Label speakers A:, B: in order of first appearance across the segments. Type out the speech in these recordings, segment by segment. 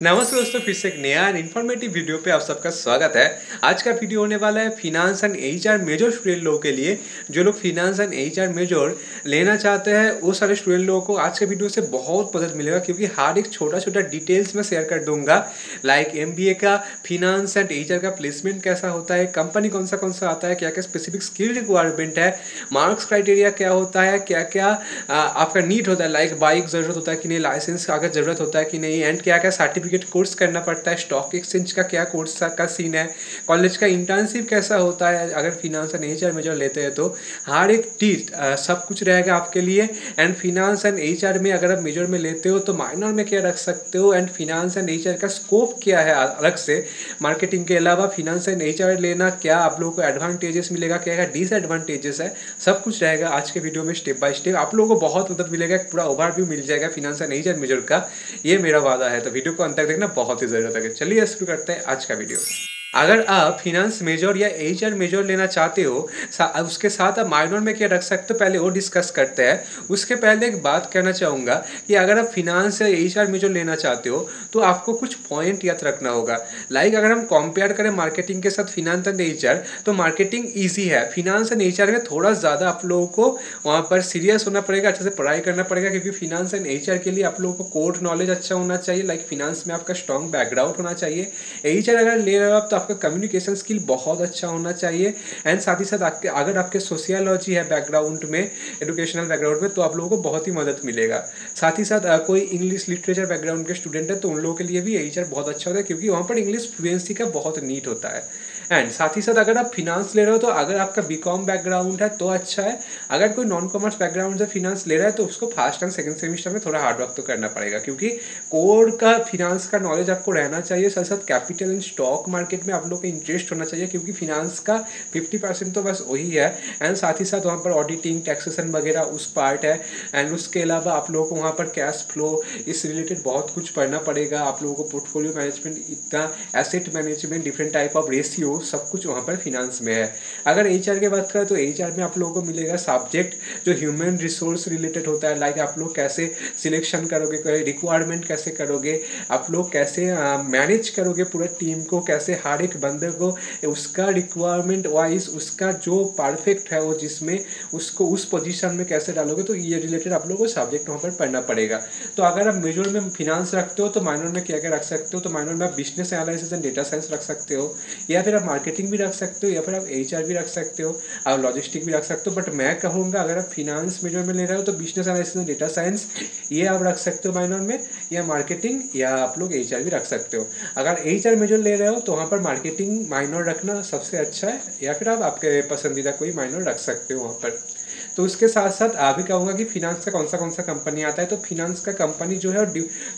A: नमस्ते दोस्तों, फिर से एक नया इन्फॉर्मेटिव वीडियो पे आप सबका स्वागत है। आज का वीडियो होने वाला है finance and HR major student लोगों के लिए। जो लोग फिनांस एंड एचआर मेजर लेना चाहते हैं वो सारे स्टूडेंट लोगों को आज के वीडियो से बहुत मदद मिलेगा, क्योंकि हर एक छोटा छोटा डिटेल्स में शेयर कर दूंगा। लाइक एमबीए का फिनांस एंड एचआर का प्लेसमेंट कैसा होता है, कंपनी कौन सा आता है, क्या क्या स्पेसिफिक स्किल रिक्वायरमेंट है, मार्क्स क्राइटेरिया क्या होता है, क्या क्या आपका नीड होता है, लाइक बाइक ज़रूरत होता है कि नहीं, लाइसेंस का अगर ज़रूरत होता है कि नहीं, एंड क्या क्या सर्टिफिकेट कोर्स करना पड़ता है, स्टॉक एक्सचेंज का क्या कोर्स का सीन है, कॉलेज का इंटर्नशिप कैसा होता है अगर फिनांस एंड एचआर मेजर लेते हैं। तो हर एक चीज सब कुछ रहेगा आपके लिए। एंड फिनांस एंड एचआर में अगर आप मेजर में लेते हो तो माइनर में क्या रख सकते हो, एंड फिनांस एंड एचआर का स्कोप क्या है अलग से, मार्केटिंग के अलावा फिनांस एंड एचआर लेना क्या आप लोगों को एडवांटेजेस मिलेगा, क्या क्या डिसएडवांटेजेस है, सब कुछ रहेगा आज के वीडियो में स्टेप बाय स्टेप। आप लोगों को बहुत मदद मिलेगा, एक पूरा ओवरव्यू मिल जाएगा फिनांस एंड एचआर मेजर का, ये मेरा वादा है। तो वीडियो को अंत तक देखना बहुत ही जरूरत है। चलिए शुरू करते हैं आज का वीडियो। अगर आप फिनांस मेजर या एचआर मेजर लेना चाहते हो, उसके साथ आप माइनर में क्या रख सकते हो पहले वो डिस्कस करते हैं। उसके पहले एक बात कहना चाहूँगा कि अगर आप फिनांस या एचआर मेजर लेना चाहते हो तो आपको कुछ पॉइंट याद रखना होगा। लाइक अगर हम कंपेयर करें मार्केटिंग के साथ फिनांस एंड एचआर, तो मार्केटिंग ईजी है, फिनांस एंड एचआर में थोड़ा ज़्यादा आप लोगों को वहाँ पर सीरियस होना पड़ेगा, अच्छे से पढ़ाई करना पड़ेगा, क्योंकि फिनांस एंड एचआर के लिए आप लोगों को कोड नॉलेज अच्छा होना चाहिए। लाइक फिनांस में आपका स्ट्रॉन्ग बैकग्राउंड होना चाहिए। एचआर अगर ले रहे हो आप तो आपका कम्युनिकेशन स्किल बहुत अच्छा होना चाहिए। एंड साथ ही साथ अगर आपके सोशियोलॉजी है बैकग्राउंड में, एजुकेशनल बैकग्राउंड में, तो आप लोगों को बहुत ही मदद मिलेगा। साथ ही साथ कोई इंग्लिश लिटरेचर बैकग्राउंड के स्टूडेंट है तो उन लोगों के लिए भी एचआर बहुत अच्छा होता है, क्योंकि वहाँ पर इंग्लिश फ्लुएंसी का बहुत नीड होता है। एंड साथ ही साथ अगर आप फिनांस ले रहे हो तो अगर आपका बीकॉम बैकग्राउंड है तो अच्छा है। अगर कोई नॉन कॉमर्स बैकग्राउंड से फिनांस ले रहा है तो उसको फर्स्ट एंड सेकंड सेमेस्टर में थोड़ा हार्ड वर्क तो करना पड़ेगा, क्योंकि कोर का फिनांस का नॉलेज आपको रहना चाहिए। साथ साथ कैपिटल एंड स्टॉक मार्केट में आप लोग का इंटरेस्ट होना चाहिए, क्योंकि फिनांस का 50% तो बस वही है। एंड साथ ही साथ वहाँ पर ऑडिटिंग, टैक्सेशन वगैरह उस पार्ट है। एंड उसके अलावा आप लोगों को वहाँ पर कैश फ्लो इस रिलेटेड बहुत कुछ पढ़ना पड़ेगा। आप लोगों को पोर्टफोलियो मैनेजमेंट, इतना asset management, different type of ratio, सब कुछ वहाँ पर फिनांस में है। अगर एचआर की बात करें तो एचआर में आप लोगों को मिलेगा सब्जेक्ट जो ह्यूमन रिसोर्स रिलेटेड होता है। लाइक आप लोग कैसे सिलेक्शन करोगे, रिक्वायरमेंट कैसे करोगे, आप लोग कैसे मैनेज करोगे पूरे टीम को, कैसे हर एक बंदे को उसका रिक्वायरमेंट वाइज उसका जो परफेक्ट है वो जिसमें उसको उस पोजीशन में कैसे डालोगे, तो ये रिलेटेड आप लोगों को सब्जेक्ट वहाँ पर पढ़ना पड़ेगा। तो अगर आप मेजर में फिनांस रखते हो तो माइनर में क्या क्या रख सकते हो, तो माइनर में आप business analysis and data science रख सकते हो, या फिर आप मार्केटिंग भी रख सकते हो, या फिर आप एचआर भी रख सकते हो, आप लॉजिस्टिक भी रख सकते हो। बट मैं कहूँगा अगर आप फिनांस मेजर में ले रहे हो तो business analysis and data science ये आप रख सकते हो माइनर में, या मार्केटिंग, या आप लोग एचआर भी रख सकते हो। अगर एचआर मेजर ले रहे हो तो वहाँ पर मार्केटिंग माइनर रखना सबसे अच्छा है, या फिर आप आपके पसंदीदा कोई माइनर रख सकते हो वहाँ पर। तो उसके साथ साथ आप भी कहूँगा कि फिनांस का कौन सा कंपनी आता है। तो फिनांस का कंपनी जो है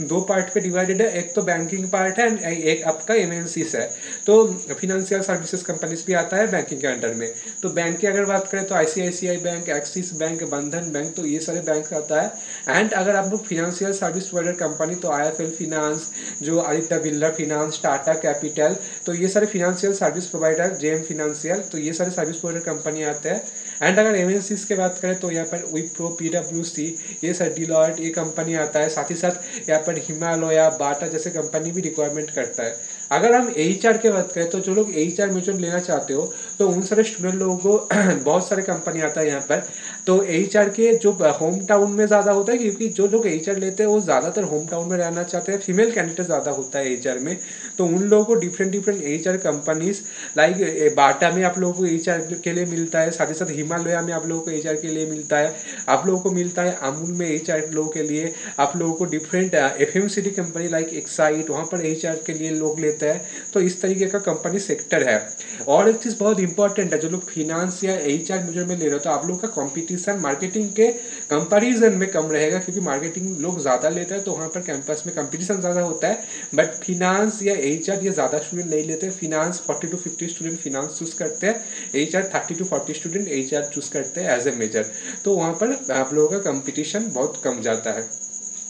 A: दो पार्ट पे डिवाइडेड है, एक तो बैंकिंग पार्ट है एंड एक आपका एमएनसीज है। तो फिनेंशियल सर्विसेज कंपनीज भी आता है बैंकिंग के अंडर में। तो बैंक की अगर बात करें तो आईसीआईसीआई बैंक, एक्सिस बैंक, बंधन बैंक, तो ये सारे बैंक आता है। एंड अगर आप लोग फिनेंशियल सर्विस प्रोवाइडर कंपनी तो आईएफएल फिनांस, जो आदित्य बिरला फिनांस, टाटा कैपिटल, तो ये सारे financial service provider, JM financial, तो ये सारे सर्विस प्रोवाइडर कंपनी आते हैं। एंड अगर एमएनसीज के बात करें तो यहाँ पर विप्रो, पीडब्ल्यूसी, ये सर डिलॉयट, ये कंपनी आता है। साथ ही साथ यहाँ पर हिमालय, बाटा जैसे कंपनी भी रिक्वायरमेंट करता है। अगर हम एचआर की बात करें तो जो लोग एचआर मेजर लेना चाहते हो तो उन सारे स्टूडेंट लोगों को बहुत सारे कंपनी आता है यहाँ पर। तो एचआर के जो होम टाउन में ज़्यादा होता है, क्योंकि जो लोग एचआर लेते हैं वो ज़्यादातर होम टाउन में रहना चाहते हैं, फीमेल कैंडिडेट ज़्यादा होता है एचआर में। तो उन लोगों को डिफरेंट एचआर कंपनीज, लाइक बाटा में आप लोगों को एचआर के लिए मिलता है, साथ ही साथ हिमालय में आप लोगों को एचआर के लिए मिलता है, आप लोगों को मिलता है अमूल में एचआर लोगों के लिए, आप लोगों को different FMCG company like excite, वहाँ पर एचआर के लिए लोग लेते हैं। तो इस तरीके का कंपनी सेक्टर है। और एक चीज़ बहुत इंपॉर्टेंट है, जो लोग फिनांस या एचआर मेजर में ले रहे हो तो आप लोगों का कंपटीशन मार्केटिंग के कंपैरिजन में कम रहेगा, क्योंकि मार्केटिंग लोग ज़्यादा लेते हैं तो वहाँ पर कैंपस में कंपटीशन ज़्यादा होता है। बट फिनांस या एचआर ये ज़्यादा स्टूडेंट नहीं लेते। Finance 40 to 50 student finance choose करते हैं, HR 30 to 40 student HR choose करते हैं एज ए मेजर। तो वहाँ पर आप लोगों का कंपटीशन बहुत कम जाता है।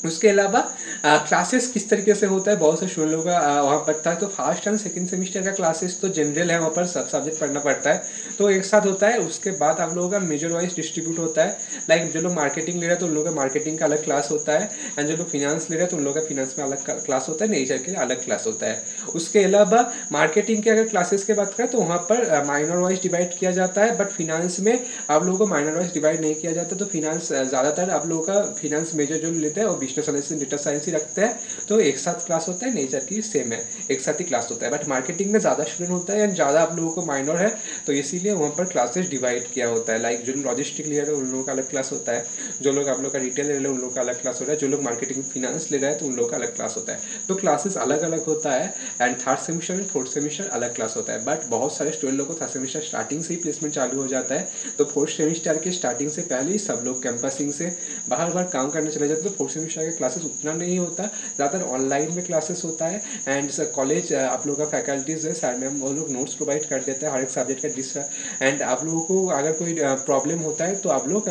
A: उसके अलावा क्लासेस किस तरीके से होता है, बहुत से स्टूडेंट लोगों का वहाँ पढ़ता है। तो फर्स्ट एंड सेकंड सेमेस्टर का क्लासेस तो जनरल है, वहाँ पर सब सब्जेक्ट पढ़ना पड़ता है, तो एक साथ होता है। उसके बाद आप लोगों का मेजर वाइज डिस्ट्रीब्यूट होता है। लाइक जो लोग मार्केटिंग ले रहे हैं तो उन लोगों का मार्केटिंग का अलग क्लास होता है, एंड जो लोग फिनांस ले रहे हैं तो उन लोगों का फिनांस में अलग क्लास होता है, नेचर के अलग क्लास होता है। उसके अलावा मार्केटिंग के अगर क्लासेस की बात करें तो वहाँ पर माइनर वाइज डिवाइड किया जाता है, बट फिनांस में आप लोगों को माइनर वाइज डिवाइड नहीं किया जाता। तो फिनांस ज़्यादातर आप लोगों का फिनांस मेजर जो लेते हैं वो बिजनेस एनालिसिस डेटा साइंस ही रखते हैं, तो एक साथ क्लास होता है। नेचर की सेम है, एक साथ ही क्लास होता है, बट मार्केटिंग में ज़्यादा स्टूडेंट होता है एंड ज़्यादा आप लोगों को माइनर है, तो इसीलिए वहाँ पर क्लासेस डिवाइड किया होता है। लाइक जो लॉजिस्टिक ले रहे हैं उन लोगों का अलग क्लास होता है, जो लोग आप लोग का रिटेल ले रहे हैं उन लोगों का अलग क्लास होता है, जो लोग मार्केटिंग फिनांस ले रहे हैं तो उन लोगों का अलग क्लास होता है। तो क्लासेस अलग अलग होता है, एंड थर्ड सेमेस्टर में फोर्थ सेमेस्टर अलग क्लास होता है। बट बहुत सारे स्टूडेंट लोग को थर्ड सेमेस्टर स्टार्टिंग से ही प्लेसमेंट चालू हो जाता है, तो फोर्थ सेमेस्टर के स्टार्टिंग से पहले ही सब लोग कैंपसिंग से बाहर काम करने चले जाते हैं। तो फोर्थ सेमेस्टर के क्लासेस उतना नहीं होता, ज़्यादातर ऑनलाइन में क्लासेस होता है। एंड कॉलेज आप लोगों का फैकल्टीज है सर मैम, वो लोग नोट्स प्रोवाइड कर देते हैं हर एक सब्जेक्ट का एंड आप लोगों को अगर कोई प्रॉब्लम होता है तो आप लोग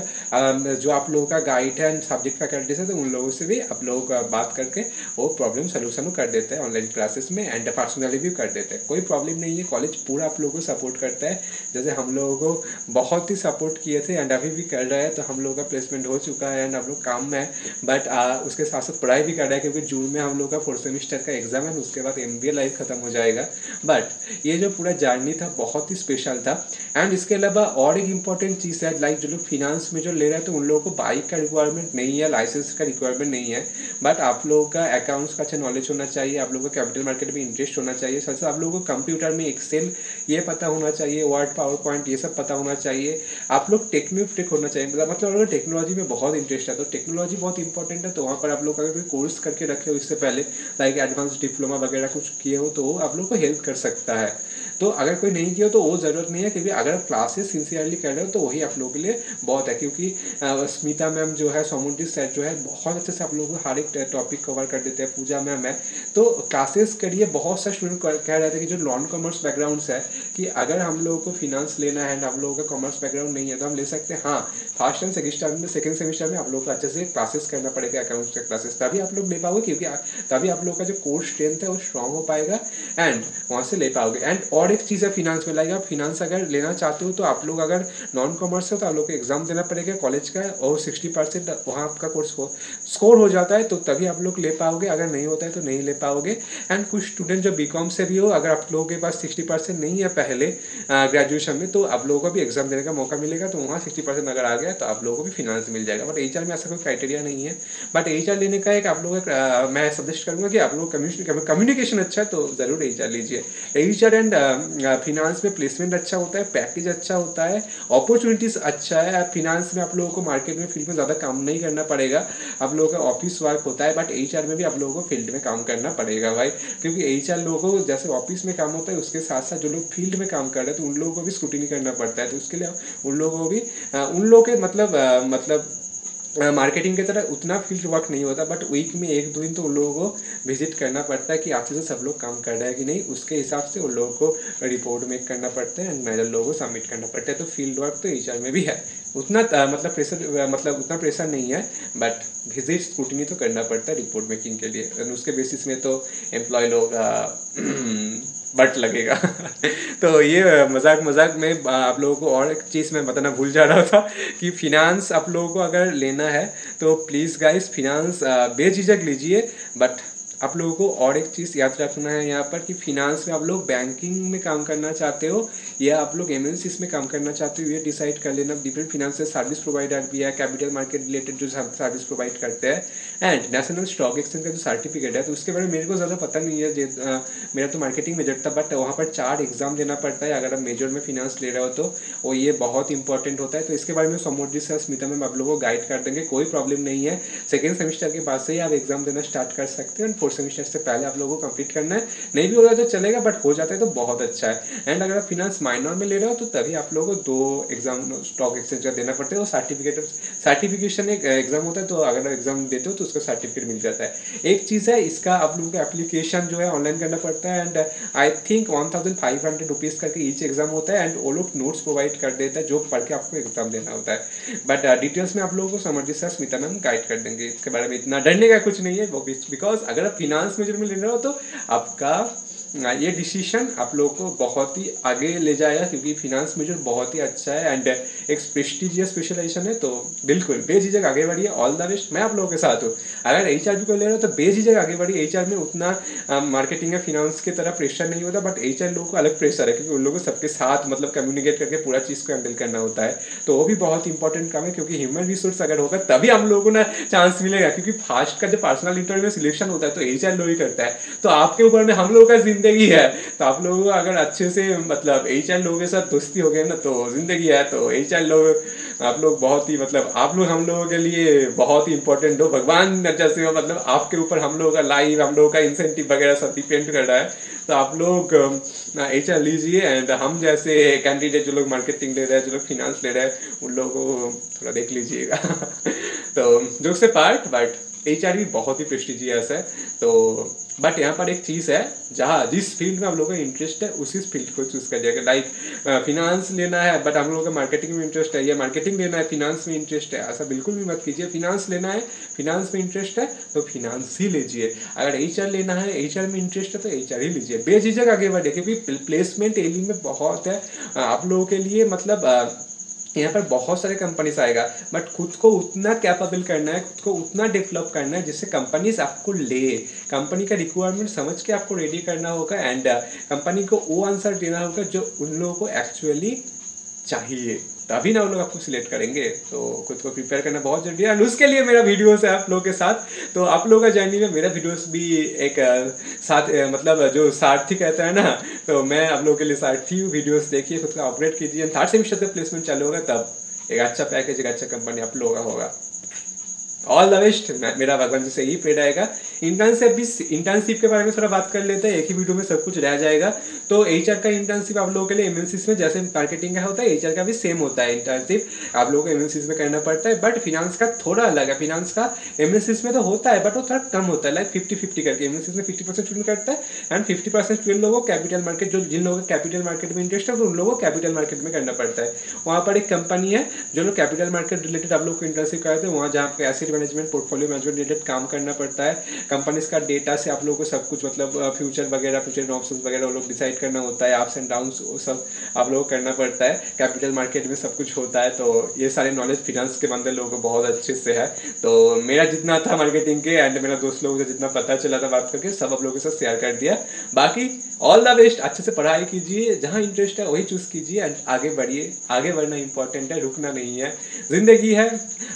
A: जो आप लोगों का गाइड है एंड सब्जेक्ट फैकल्टीज है तो उन लोगों से भी आप लोग बात करके वो प्रॉब्लम सोल्यूशन कर देते हैं ऑनलाइन क्लासेस में, एंड पर्सनली भी कर देते हैं। कोई प्रॉब्लम नहीं है, कॉलेज पूरा आप लोगों को सपोर्ट करता है। जैसे हम लोगों को बहुत ही सपोर्ट किए थे एंड अभी भी कर रहे हैं, तो हम लोगों का प्लेसमेंट हो चुका है एंड हम लोग काम में है, बट उसके साथ साथ पढ़ाई भी कर रहा है, क्योंकि जून में हम लोग का फोर्थ सेमेस्टर का एग्जाम है, उसके बाद MBA लाइफ खत्म हो जाएगा। बट ये जो पूरा जर्नी था बहुत ही स्पेशल था। एंड इसके अलावा और एक इम्पॉर्टेंट चीज़ है, लाइक जो लोग फिनांस में जो ले रहे हैं तो उन लोगों को बाइक का रिक्वायरमेंट नहीं है, लाइसेंस का रिक्वायरमेंट नहीं है, बट आप लोगों का अकाउंट्स का अच्छा नॉलेज होना चाहिए, आप लोगों को कैपिटल मार्केट में इंटरेस्ट होना चाहिए, साथ साथ आप लोगों को कंप्यूटर में एक्सेल ये पता होना चाहिए, वर्ड पावर पॉइंट ये सब पता होना चाहिए, आप लोग टेक्निक होना चाहिए। मतलब अगर टेक्नोलॉजी में बहुत इंटरेस्ट है तो टेक्नोलॉजी बहुत इंपॉर्टेंट है, तो वहाँ पर आप लोग अगर कोई कोर्स करके रखे हो इससे पहले, लाइक एडवांस डिप्लोमा वगैरह कुछ किए हो, तो वो आप लोग को हेल्प कर सकता है। तो अगर कोई नहीं किया तो वो ज़रूरत नहीं है, क्योंकि अगर क्लासेस सिंसियरली कर रहे हो तो वही आप लोगों के लिए बहुत है। क्योंकि स्मिता मैम जो है, सौमुंडी सर जो है, बहुत अच्छे से आप लोगों को हर एक टॉपिक कवर कर देते हैं, पूजा मैम है, तो क्लासेस करिए। बहुत सारे स्टूडेंट कह रहे थे कि जो नॉन कॉमर्स बैकग्राउंड्स है कि अगर हम लोगों को फिनांस लेना है, हम लोगों का कॉमर्स बैकग्राउंड नहीं है तो हम ले सकते हैं। हाँ, फर्स्ट एंड सेकंड सेमेस्टर में आप लोगों को अच्छे से क्लासेस करना पड़ेगा, अकाउंट्स के क्लासेस, तभी आप लोग ले पाओगे, क्योंकि तभी आप लोग का जो कोर्स स्ट्रेंथ है वो स्ट्रॉन्ग हो पाएगा एंड वहाँ से ले पाओगे। एंड और एक चीज़ है फिनांस में, लाइक आप फिनांस अगर लेना चाहते हो तो आप लोग अगर नॉन कॉमर्स हो तो आप लोग को एग्जाम देना पड़ेगा कॉलेज का, और 60% वहाँ आपका कोर्स स्कोर हो जाता है, तो तभी आप लोग ले पाओगे, अगर नहीं होता है तो नहीं ले पाओगे। एंड कुछ स्टूडेंट जो BCom से भी हो, अगर आप लोगों के पास 60% नहीं है पहले ग्रेजुएशन में, तो आप लोगों को भी एग्जाम देने का मौका मिलेगा, तो वहाँ 60% अगर आ गया तो आप लोगों को भी फिनांस मिल जाएगा। बट HR में ऐसा कोई क्राइटेरिया नहीं है, बट HR लेने का एक आप लोग मैं सजेस्ट करूँगा कि आप लोग कम्युनिकेशन अच्छा है तो ज़रूर HR लीजिए। HR एंड फिनांस में प्लेसमेंट अच्छा होता है, पैकेज अच्छा होता है, अपॉर्चुनिटीज़ अच्छा है। फिनांस में आप लोगों को मार्केट में फील्ड में ज़्यादा काम नहीं करना पड़ेगा, आप लोगों का ऑफिस वर्क होता है, बट HR में भी आप लोगों को फील्ड में काम करना पड़ेगा भाई, क्योंकि HR लोगों को जैसे ऑफिस में काम होता है उसके साथ साथ जो लोग फील्ड में काम कर रहे हैं तो उन लोगों को भी स्क्रूटिनी करना पड़ता है, तो उसके लिए उन लोगों को भी उन लोगों के मतलब मार्केटिंग की तरह उतना फील्ड वर्क नहीं होता, बट वीक में 1-2 दिन तो उन लोगों को विजिट करना पड़ता है कि अच्छे से सब लोग काम कर रहे हैं कि नहीं, उसके हिसाब से उन लोगों को रिपोर्ट मेक करना पड़ता है एंड मैनेजर लोगों को सबमिट करना पड़ता है। तो फील्ड वर्क तो HR में भी है, उतना उतना प्रेशर नहीं है, बट विजिट स्क्रूटिनी तो करना पड़ता है रिपोर्ट मेकिंग के लिए, उसके बेसिस में तो एम्प्लॉय लोग बट लगेगा तो ये मजाक में आप लोगों को और एक चीज़ मैं बताना भूल जा रहा था कि फिनांस आप लोगों को अगर लेना है तो प्लीज़ गाइस फिनांस बेझिझक लीजिए। बट आप लोगों को और एक चीज़ याद रखना है यहाँ पर कि फिनांस में आप लोग बैंकिंग में काम करना चाहते हो या आप लोग MNCs में काम करना चाहते हो, ये डिसाइड कर लेना। डिफरेंट फिनांशियल सर्विस प्रोवाइडर भी है, कैपिटल मार्केट रिलेटेड जो सर्विस प्रोवाइड करते हैं, एंड नेशनल स्टॉक एक्सचेंज का जो सर्टिफिकेट है, तो उसके बारे में मेरे को ज़्यादा पता नहीं है, मेरा तो मार्केटिंग मेजर था, बट वहाँ पर 4 एग्जाम देना पड़ता है अगर आप मेजर में फिनांस ले रहे हो तो, और ये बहुत इंपॉर्टेंट होता है। तो इसके बारे में समोजी सर, स्मिता मैम आप लोगों को गाइड कर देंगे, कोई प्रॉब्लम नहीं है। सेकेंड सेमेस्टर के बाद से ही आप एग्जाम देना स्टार्ट कर सकते हैं, एंड 4th फोर्थ सेमेस्टर से पहले आप लोगों को कंप्लीट करना है। नहीं भी हो रहा तो चलेगा, बट हो जाता है तो बहुत अच्छा है। एंड अगर आप फिनांस माइनर में ले रहे हो तो तभी आप लोगों को 2 एग्जाम स्टॉक एक्सचेंज का देना पड़ता है, और सर्टिफिकेशन एक एग्जाम होता है, तो अगर एग्जाम देते हो तो उसका सर्टिफिकेट मिल जाता है। एक चीज़ है, इसका आप लोगों को एप्लीकेशन जो है ऑनलाइन करना पड़ता है, एंड आई थिंक 1500 रुपीज़ करके ईच एग्जाम होता है, एंड वो लोग नोट्स प्रोवाइड कर देता है जो पढ़ के आपको एग्जाम देना होता है। बट डिटेल्स में आप लोगों को समझ से स्मिता मैम गाइड कर देंगे, इसके बारे में इतना डरने का कुछ नहीं है वो, बिकॉज अगर आप फिनांस मेजर में ले रहे हो तो आपका ये डिसीजन आप लोगों को बहुत ही आगे ले जाएगा, क्योंकि फिनांस मेजर बहुत ही अच्छा है एंड एक प्रेस्टिजियस स्पेशलाइजेशन है। तो बिल्कुल बेझिझक आगे बढ़िए, ऑल द बेस्ट, मैं आप लोगों के साथ हूँ। अगर एचआर को ले रहे हो तो बेझिझक आगे बढ़िए। एचआर में उतना मार्केटिंग या फिनांस की तरह प्रेशर नहीं होता, बट एचआर लोगों को अलग प्रेशर है, क्योंकि उन लोगों को सबके साथ मतलब कम्युनिकेट करके पूरा चीज़ को हैंडल करना होता है। तो वो भी बहुत इंपॉर्टेंट काम है, क्योंकि ह्यूमन रिसोर्स अगर होगा तभी हम लोगों को ना चांस मिलेगा, क्योंकि फास्ट का जो पर्सनल इंटरव्यू में सिलेक्शन होता है तो एचआर लोग ही करता है। तो आपके ऊपर में हम लोगों का जिंदगी है, तो आप लोगों को अगर अच्छे से मतलब एचआर लोगों के साथ दोस्ती हो गई ना तो जिंदगी है। तो एचआर लोग आप लोग बहुत ही मतलब आप लोग हम लोगों के लिए बहुत ही इंपॉर्टेंट हो, भगवान जैसे हो, मतलब आपके ऊपर हम लोगों का लाइफ, हम लोगों का इंसेंटिव वगैरह सब डिपेंड कर रहा है। तो आप लोग एचआर लीजिए, एंड हम जैसे कैंडिडेट जो लोग मार्केटिंग ले रहे हैं, जो लोग फिनांस ले रहे हैं, उन लोगों को थोड़ा देख लीजिएगा। तो जोक से पार्ट, बट एचआर भी बहुत ही प्रेस्टिजियस है। तो बट यहाँ पर एक चीज़ है, जहाँ जिस फील्ड में आप लोगों का इंटरेस्ट है उसी फील्ड को चूज कर जाएगा। लाइक फिनांस लेना है बट हम लोगों का मार्केटिंग में इंटरेस्ट है, या मार्केटिंग लेना है फिनांस में इंटरेस्ट है, ऐसा बिल्कुल भी मत कीजिए। फिनांस लेना है, फिनांस में इंटरेस्ट है तो फिनांस ही लीजिए। अगर एचआर लेना है, एचआर में इंटरेस्ट है तो एचआर ही लीजिए। बेझिझक आगे बढ़े, क्योंकि प्लेसमेंट एलिंग में बहुत है आप लोगों के लिए। मतलब यहाँ पर बहुत सारे कंपनीज आएगा, बट खुद को उतना कैपेबल करना है, खुद को उतना डेवलप करना है जिससे कंपनीज आपको ले। कंपनी का रिक्वायरमेंट समझ के आपको रेडी करना होगा, एंड कंपनी को वो आंसर देना होगा जो उन लोगों को एक्चुअली चाहिए, तभी ना वो लोग आपको सिलेक्ट करेंगे। तो खुद को प्रिपेयर करना बहुत जरूरी है, और उसके लिए मेरा वीडियोस है आप लोगों के साथ। तो आप लोगों का जर्नी में मेरा वीडियोस भी एक साथ मतलब जो सारथी कहता है ना, तो मैं आप लोगों के लिए सारथी हूँ। वीडियोस देखिए, खुद का अपग्रेड कीजिए। 3rd सेमेस्टर से प्लेसमेंट चालू होगा, तब एक अच्छा पैकेज, एक अच्छा कंपनी आप लोगों का होगा। ऑल द बेस्ट, मेरा भगवान जी से यही प्रे रहेगा। इंटर्नशिप के बारे में थोड़ा बात कर लेते हैं, एक ही वीडियो में सब कुछ रह जाएगा। तो एचआर का इंटर्नशिप आप लोगों के लिए एमएनसीज में जैसे मार्केटिंग का होता है, एचआर का भी सेम होता है। इंटर्नशिप आप लोगों को एमएनसीज में करना पड़ता है, बट फिनांस का थोड़ा अलग है। फिनांस का एमएनसीज में तो होता है, बट वो थोड़ा कम होता है, लाइक 50-50 करके। एमएनसीज में 50% स्टूडेंट करता है, एंड 50% स्टूडेंट लोगों को कैपिटल मार्केट, जो जिन लोगों को कैपिटल मार्केट में इंटरेस्ट है तो उन लोगों को कैपिटल मार्केट में करना पड़ता है। वहाँ पर एक कंपनी है जो लोग कैपिटल मार्केट रिलेटेड आप लोग को इंटर्नशिप कराते हैं, वहाँ जहाँ पे asset management, portfolio management related काम करना पड़ता है। कंपनीज का डेटा से आप लोगों को सब कुछ मतलब फ्यूचर वगैरह, फ्यूचर ऑप्शंस वगैरह वो लोग डिसाइड करना होता है, अप्स एंड डाउन्स वो सब आप लोगों को करना पड़ता है। कैपिटल मार्केट में सब कुछ होता है, तो ये सारे नॉलेज फिनांस के बंदे लोगों को बहुत अच्छे से है। तो मेरा जितना था मार्केटिंग के, एंड मेरा दोस्त लोगों से जितना पता चला था बात करके, सब आप लोगों के साथ शेयर कर दिया। बाकी ऑल द बेस्ट, अच्छे से पढ़ाई कीजिए, जहाँ इंटरेस्ट है वही चूज कीजिए, एंड आगे बढ़िए। आगे बढ़ना इंपॉर्टेंट है, रुकना नहीं है। जिंदगी है,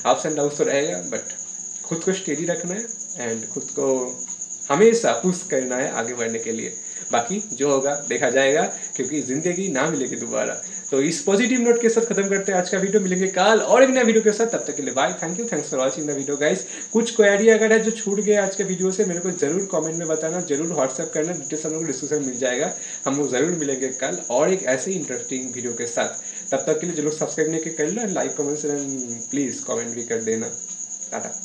A: अप्स एंड डाउन्स तो रहेगा, बट खुद को स्टेडी रखना है एंड खुद को हमेशा पुश करना है आगे बढ़ने के लिए। बाकी जो होगा देखा जाएगा, क्योंकि जिंदगी ना मिलेगी दोबारा। तो इस पॉजिटिव नोट के साथ खत्म करते हैं आज का वीडियो। मिलेंगे कल और एक नया वीडियो के साथ, तब तक के लिए bye, thank you, thanks for watching the video guys. कुछ क्वेरी अगर है जो छूट गया आज के वीडियो से, मेरे को जरूर कमेंट में बताना, जरूर व्हाट्सएप करना, डिटेल्स हम लोग को डिस्क्रिप्शन मिल जाएगा। हम लोग जरूर मिलेंगे कल और एक ऐसे ही इंटरेस्टिंग वीडियो के साथ। तब तक के लिए जो लोग सब्सक्राइब नहीं कर लो, like comments and please comment भी कर देना। टाटा।